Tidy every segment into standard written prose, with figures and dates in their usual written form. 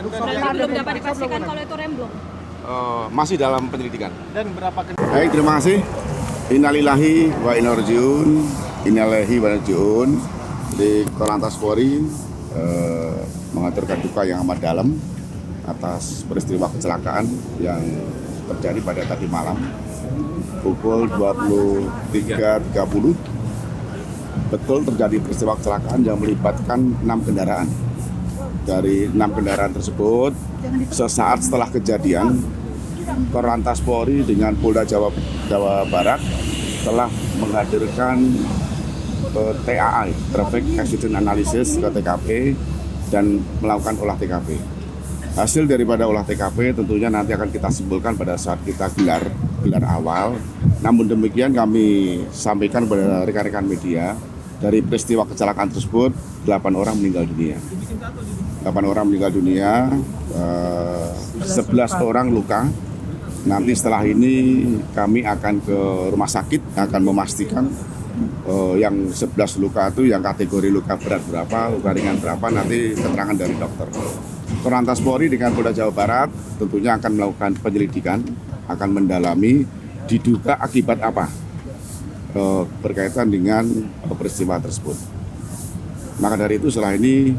Berarti belum dapat dipastikan kalau itu remblong. Masih dalam penyelidikan. Dan berapa Baik, terima kasih. Innalillahi wa inna rajiun. Innalillahi wa inna rajiun. Di Korlantas Polri mengaturkan duka yang amat dalam atas peristiwa kecelakaan yang terjadi pada tadi malam pukul 23.30. Betul terjadi peristiwa kecelakaan yang melibatkan 6 kendaraan. Dari 6 kendaraan tersebut, sesaat setelah kejadian, Korlantas Polri dengan Polda Jawa Barat telah menghadirkan TAA, Traffic Accident Analysis ke TKP dan melakukan olah TKP. Hasil daripada olah TKP tentunya nanti akan kita simpulkan pada saat kita gelar awal. Namun demikian kami sampaikan kepada rekan-rekan media, dari peristiwa kecelakaan tersebut 8 orang meninggal dunia. 8 orang meninggal dunia, 11 orang luka. Nanti setelah ini kami akan ke rumah sakit, akan memastikan yang 11 luka itu yang kategori luka berat berapa, luka ringan berapa, nanti keterangan dari dokter. Korlantas Polri dengan Polda Jawa Barat tentunya akan melakukan penyelidikan, akan mendalami diduga akibat apa berkaitan dengan peristiwa tersebut. Maka dari itu setelah ini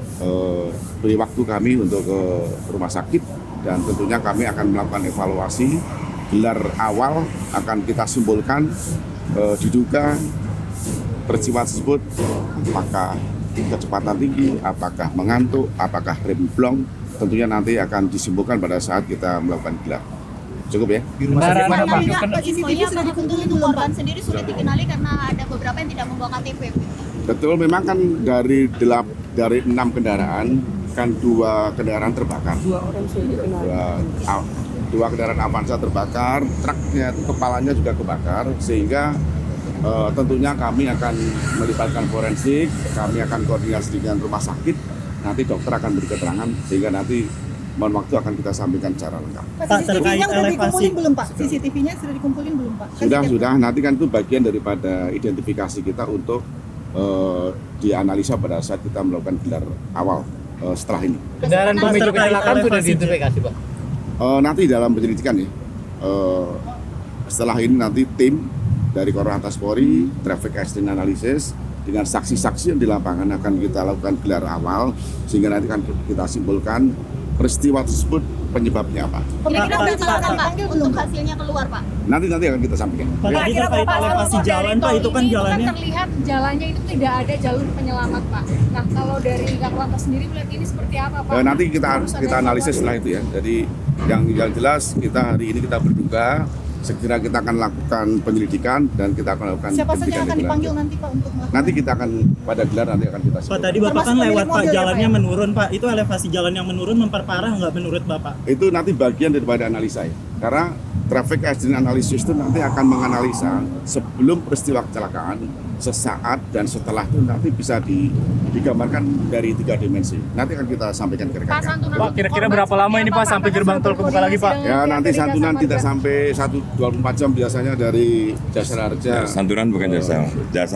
beri waktu kami untuk ke rumah sakit dan tentunya kami akan melakukan evaluasi. Gelar awal akan kita simpulkan diduga peristiwa tersebut apakah kecepatan tinggi, apakah mengantuk, apakah rem blong, tentunya nanti akan disimpulkan pada saat kita melakukan gelar. Cukup ya? CCTV sudah dikumpulin belum, Pak? Sendiri sudah dikenali karena ada beberapa yang tidak membawa KTP. Betul, memang kan dari 6 kendaraan kan 2 kendaraan terbakar. 2 orang sudah dikenali. 2 kendaraan Avanza terbakar, truknya kepalanya juga kebakar, sehingga tentunya kami akan melibatkan forensik, kami akan koordinasi dengan rumah sakit, nanti dokter akan beri keterangan sehingga nanti mohon waktu akan kita sampaikan secara lengkap. CCTV-nya sudah dikumpulin belum, Pak? CCTV-nya sudah dikumpulin belum, Pak? Sudah. Nanti kan itu bagian daripada identifikasi kita untuk dianalisa pada saat kita melakukan gelar awal setelah ini. kendaraan pemicu kecelakaan sudah diidentifikasi, Pak? Nanti dalam penyelidikan ya. Setelah ini nanti tim dari Korlantas Polri, Traffic Accident Analysis, dengan saksi-saksi yang di lapangan akan kita lakukan gelar awal sehingga nanti akan kita simpulkan peristiwa tersebut penyebabnya apa. Kira-kira berapa Pak untuk hasilnya keluar, Pak? Nanti akan kita sampaikan. Pak, tadi terkait elevasi jalan, Pak, itu kan jalannya. Kan terlihat jalannya itu tidak ada jalur penyelamat, Pak. Nah, kalau dari Korlantas sendiri melihat ini seperti apa, Pak? Nanti kita analisis setelah itu ya. Jadi yang jelas kita hari ini kita berduka. Segera kita akan lakukan penyelidikan dan kita akan lakukan Siapa saja yang akan dipanggil gelar. nanti, Pak, untuk melakukan? Nanti kita akan pada gelar nanti akan kita sebut. Pak, tadi Bapak kan lewat, Pak, mobil, jalannya Pak, ya? menurun, Pak. Itu elevasi jalan yang menurun memperparah nggak menurut Bapak? Itu nanti bagian daripada analisa ya. Karena traffic accident analysis itu nanti akan menganalisa sebelum peristiwa kecelakaan, sesaat dan setelah itu nanti bisa digambarkan dari 3 dimensi. Nanti akan kita sampaikan ke rekan-rekan. Pak, kira-kira berapa lama ini, Pak, sampai gerbang tol kebuka lagi, Pak? Ya nanti santunan tidak sampai 24 jam biasanya dari Jasara Harja. Santunan bukan jasa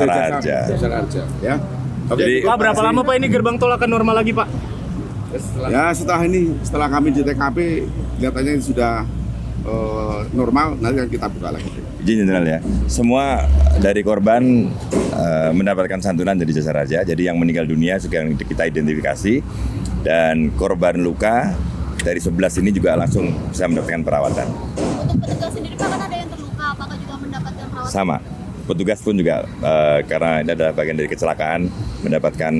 raja. Jasara Harja ya. Oke, Jadi, Pak, berapa lama, Pak, ini gerbang tol akan normal lagi, Pak? Ya setelah kami di TKP kelihatannya sudah normal, nanti akan kita buka lagi. Izin Jenderal ya, semua dari korban mendapatkan santunan dari jasa raja. Jadi yang meninggal dunia sekarang kita identifikasi dan korban luka dari 11 ini juga langsung bisa mendapatkan perawatan. Untuk petugas sendiri, Pak, kan ada yang terluka, apakah juga mendapatkan perawatan? Sama, petugas pun juga karena ini adalah bagian dari kecelakaan mendapatkan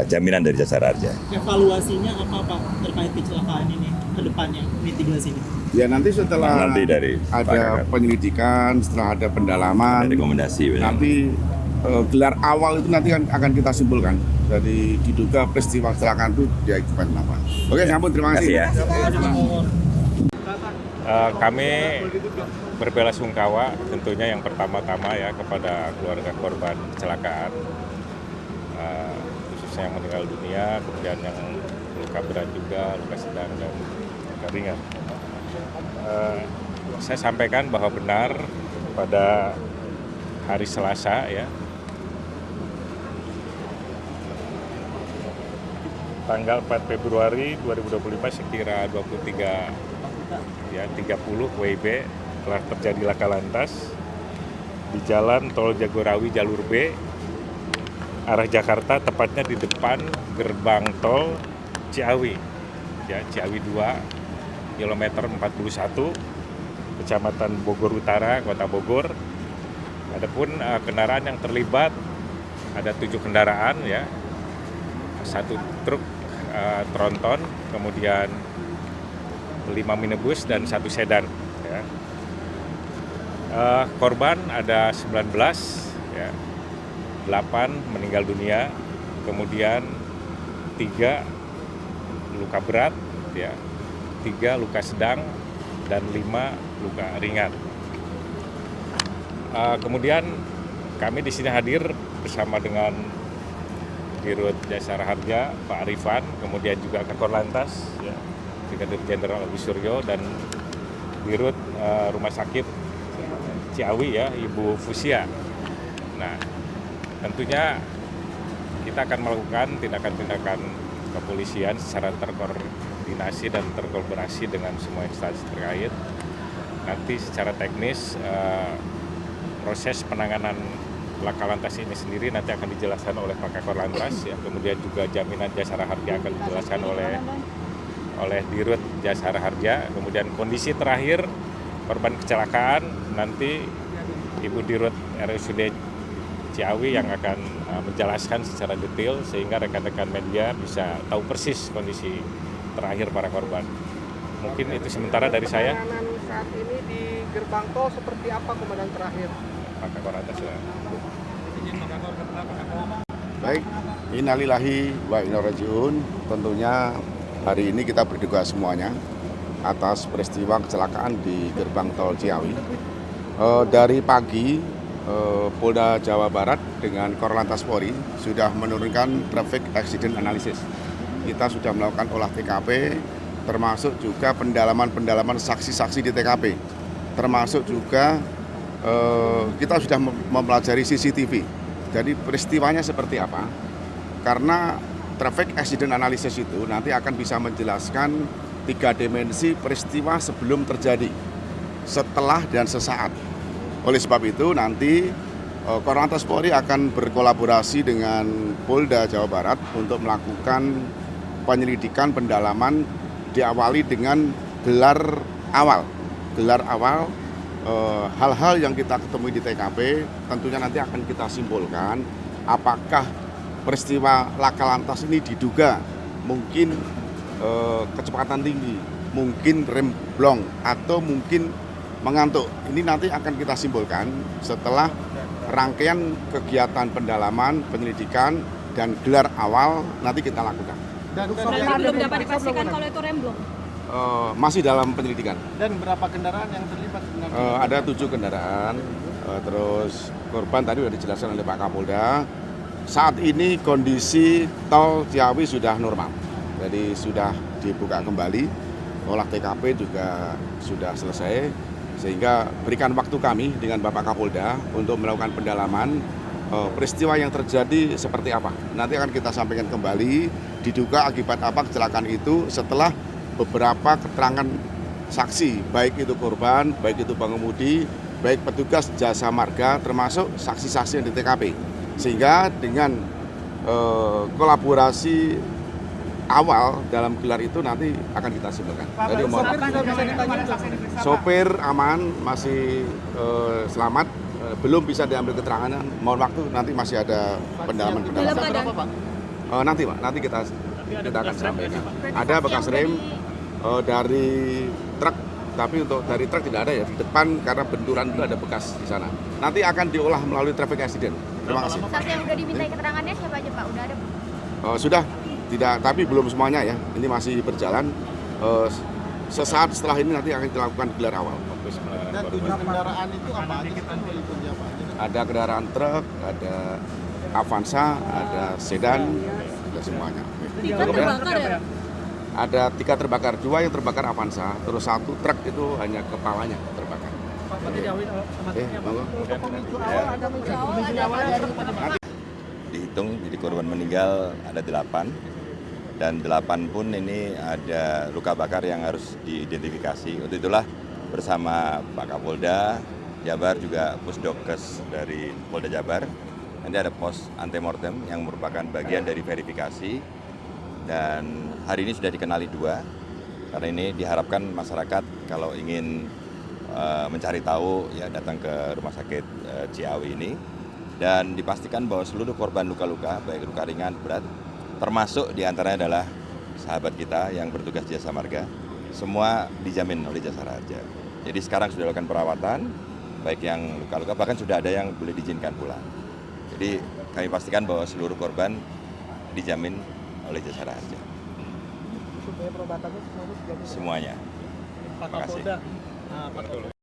jaminan dari jasa raja. Evaluasinya apa, Pak, terkait kecelakaan ini ke depannya, mitigasi ini? Ya nanti setelah dari ada penyelidikan, setelah ada pendalaman, rekomendasi. nanti gelar awal itu nanti akan kita simpulkan. Jadi diduga peristiwa kecelakaan itu dia akibat apa. Oke, sambut, terima kasih. ya. Kami berbelasungkawa tentunya yang pertama-tama ya kepada keluarga korban kecelakaan, khususnya yang meninggal dunia, kemudian yang luka berat juga, luka sedang dan luka ringan. Saya sampaikan bahwa benar pada hari Selasa ya tanggal 4 Februari 2025 sekira 23 ya 30 WIB telah terjadi laka lantas di jalan Tol Jagorawi jalur B arah Jakarta, tepatnya di depan gerbang tol Ciawi, ya Ciawi 2, kilometer 41, Kecamatan Bogor Utara, Kota Bogor. Adapun kendaraan yang terlibat ada 7 kendaraan, ya, 1 truk tronton, kemudian 5 minibus dan 1 sedan. Ya. Korban ada 19, ya. 8 meninggal dunia, kemudian 3 luka berat, ya, 3 luka sedang, dan 5 luka ringan. Kemudian kami di sini hadir bersama dengan Dirut Jasara Harja, Pak Arifan, kemudian juga Kakor Lantas, ya, Brigadir Jenderal Agus Suryo, dan Dirut Rumah Sakit Ciawi, ya, Ibu Fusia. Nah, tentunya kita akan melakukan tindakan-tindakan kepolisian secara terkoordinasi dan terkolaborasi dengan semua instansi terkait. Nanti secara teknis proses penanganan laka lantas ini sendiri nanti akan dijelaskan oleh Pak Kakor Lantas, ya. Kemudian juga jaminan Jasara Harja akan dijelaskan oleh Dirut Jasara Harja. Kemudian kondisi terakhir korban kecelakaan nanti Ibu Dirut RSUD Ciawi yang akan menjelaskan secara detail sehingga rekan-rekan media bisa tahu persis kondisi terakhir para korban. Mungkin itu sementara dari saya. Penanganan saat ini di gerbang tol seperti apa, Komandan terakhir? Pak Kakor atas ya. Baik, innalillahi wa inna rajiun. Tentunya hari ini kita berduka semuanya atas peristiwa kecelakaan di gerbang tol Ciawi. Dari pagi Polda Jawa Barat dengan Korlantas Polri sudah menurunkan traffic accident analysis. Kita sudah melakukan olah TKP, termasuk juga pendalaman saksi-saksi di TKP, termasuk juga kita sudah mempelajari CCTV. Jadi peristiwanya seperti apa? Karena traffic accident analysis itu nanti akan bisa menjelaskan 3 dimensi peristiwa sebelum terjadi, setelah dan sesaat. Oleh sebab itu nanti Korlantas Polri akan berkolaborasi dengan Polda Jawa Barat untuk melakukan penyelidikan pendalaman, diawali dengan gelar awal. Hal-hal yang kita ketemui di TKP tentunya nanti akan kita simpulkan apakah peristiwa laka lantas ini diduga mungkin kecepatan tinggi, mungkin rem blong, atau mungkin mengantuk. Ini nanti akan kita simpulkan setelah rangkaian kegiatan pendalaman, penyelidikan, dan gelar awal nanti kita lakukan. Dan belum dapat dipastikan kalau itu remblong. Masih dalam penyelidikan. Dan berapa kendaraan yang terlibat? Ada 7 kendaraan. Terus korban tadi sudah dijelaskan oleh Pak Kapolda. Saat ini kondisi tol Ciawi sudah normal. Jadi sudah dibuka kembali. Olah TKP juga sudah selesai. Sehingga berikan waktu kami dengan Bapak Kapolda untuk melakukan pendalaman peristiwa yang terjadi seperti apa. Nanti akan kita sampaikan kembali diduga akibat apa kecelakaan itu setelah beberapa keterangan saksi, baik itu korban, baik itu pengemudi, baik petugas jasa marga, termasuk saksi-saksi yang di TKP. Sehingga dengan kolaborasi awal dalam gelar itu nanti akan kita simpulkan. Jadi sopir aman, masih selamat, belum bisa diambil keterangan. Mohon waktu, nanti masih ada pendalaman. Nanti Pak, nanti kita akan sampaikan. Ada bekas rem dari truk, tapi untuk dari truk tidak ada ya, di depan karena benturan itu ada bekas di sana. Nanti akan diolah melalui traffic accident. Terima kasih. Saksi yang udah dimintai keterangannya siapa aja Pak? Udah ada? Sudah, tidak, tapi belum semuanya ya. Ini masih berjalan. Sesaat setelah ini nanti akan dilakukan gelar awal. Dan 7 kendaraan itu apa aja? Ada kendaraan truk, ada Avanza, ada sedan, ada semuanya. Ada 3 terbakar, 2 yang terbakar Avanza, terus 1 truk itu hanya kepalanya terbakar. Dihitung jadi korban meninggal ada 8, dan 8 pun ini ada luka bakar yang harus diidentifikasi. Untuk itulah bersama Pak Kapolda Jabar juga Pusdokes dari Polda Jabar, nanti ada pos antemortem yang merupakan bagian dari verifikasi, dan hari ini sudah dikenali 2. Karena ini diharapkan masyarakat kalau ingin mencari tahu ya datang ke rumah sakit Ciawi ini, dan dipastikan bahwa seluruh korban luka-luka baik luka ringan berat termasuk diantaranya adalah sahabat kita yang bertugas di Jasa Marga, semua dijamin oleh Jasara Harja. Jadi sekarang sudah dilakukan perawatan baik yang luka-luka, bahkan sudah ada yang boleh diizinkan pulang. Jadi kami pastikan bahwa seluruh korban dijamin oleh Jasara Harja. Supaya perobatannya semuanya sudah Semuanya. Pak Terima kasih. Kapolda,